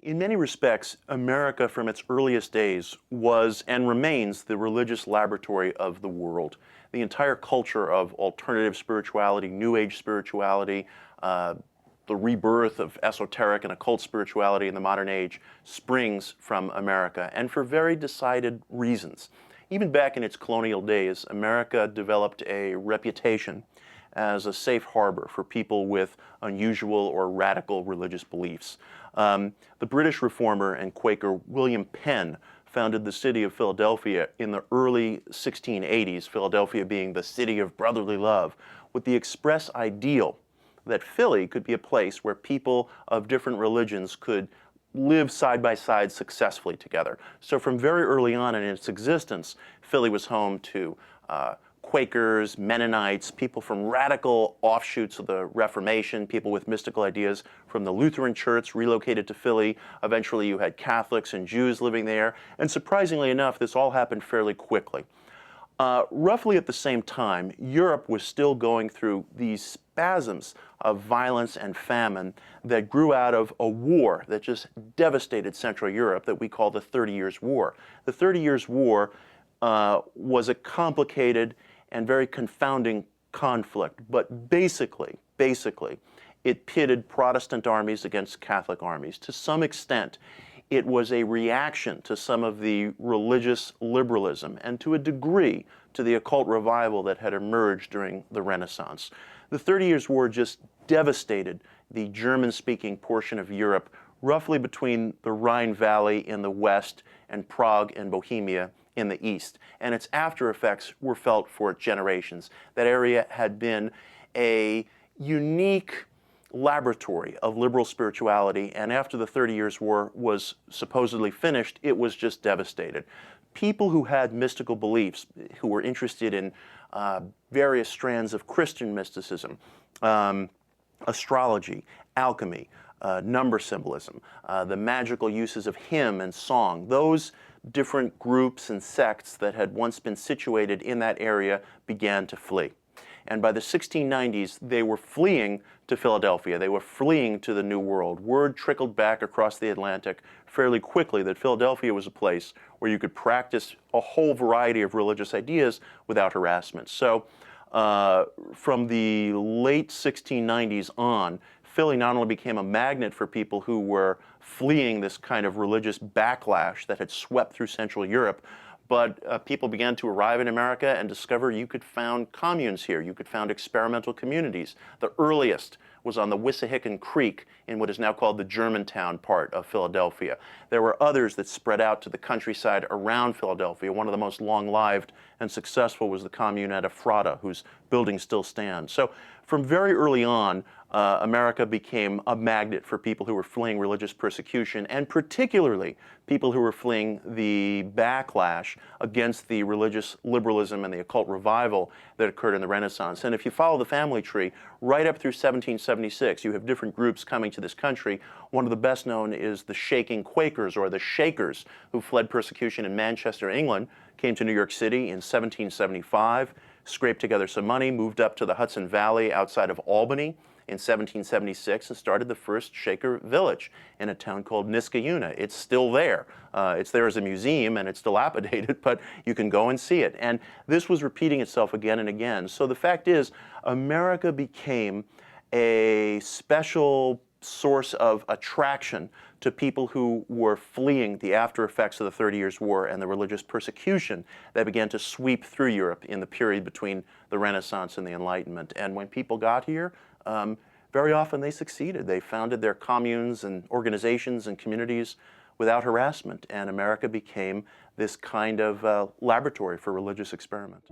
In many respects, America from its earliest days was and remains the religious laboratory of the world. The entire culture of alternative spirituality, New Age spirituality, the rebirth of esoteric and occult spirituality in the modern age springs from America, and for very decided reasons. Even back in its colonial days, America developed a reputation as a safe harbor for people with unusual or radical religious beliefs. The British reformer and Quaker William Penn founded the city of Philadelphia in the early 1680s, Philadelphia being the city of brotherly love, with the express ideal that Philly could be a place where people of different religions could live side by side successfully together. So from very early on in its existence, Philly was home to Quakers, Mennonites, people from radical offshoots of the Reformation, people with mystical ideas from the Lutheran Church relocated to Philly. Eventually you had Catholics and Jews living there, and surprisingly enough, this all happened fairly quickly. Roughly at the same time, Europe was still going through these spasms of violence and famine that grew out of a war that just devastated Central Europe that we call the 30 Years' War. The 30 Years' War was a complicated and very confounding conflict, but basically, it pitted Protestant armies against Catholic armies. To some extent, it was a reaction to some of the religious liberalism and to a degree to the occult revival that had emerged during the Renaissance. The 30 Years' War just devastated the German-speaking portion of Europe, roughly between the Rhine Valley in the west and Prague and Bohemia in the east, and its after effects were felt for generations. That area had been a unique laboratory of liberal spirituality, and after the 30 Years' War was supposedly finished, it was just devastated. People who had mystical beliefs, who were interested in various strands of Christian mysticism, astrology, alchemy, number symbolism, the magical uses of hymn and song, those different groups and sects that had once been situated in that area began to flee. And by the 1690s, they were fleeing to Philadelphia. They were fleeing to the New World. Word trickled back across the Atlantic fairly quickly that Philadelphia was a place where you could practice a whole variety of religious ideas without harassment. So from the late 1690s on, Philly not only became a magnet for people who were fleeing this kind of religious backlash that had swept through Central Europe, but people began to arrive in America and discover you could found communes here. You could found experimental communities. The earliest was on the Wissahickon Creek in what is now called the Germantown part of Philadelphia. There were others that spread out to the countryside around Philadelphia. One of the most long-lived and successful was the commune at Ephrata, whose building still stands. So from very early on, America became a magnet for people who were fleeing religious persecution, and particularly people who were fleeing the backlash against the religious liberalism and the occult revival that occurred in the Renaissance. And if you follow the family tree, right up through 1776, you have different groups coming to this country. One of the best known is the Shaking Quakers, or the Shakers, who fled persecution in Manchester, England, came to New York City in 1775, scraped together some money, moved up to the Hudson Valley outside of Albany in 1776 and started the first Shaker village in a town called Niskayuna. It's still there. It's there as a museum and it's dilapidated, but you can go and see it. And this was repeating itself again and again. So the fact is, America became a special source of attraction to people who were fleeing the after effects of the 30 Years' War and the religious persecution that began to sweep through Europe in the period between the Renaissance and the Enlightenment. And when people got here, very often they succeeded. They founded their communes and organizations and communities without harassment, and America became this kind of laboratory for religious experiment.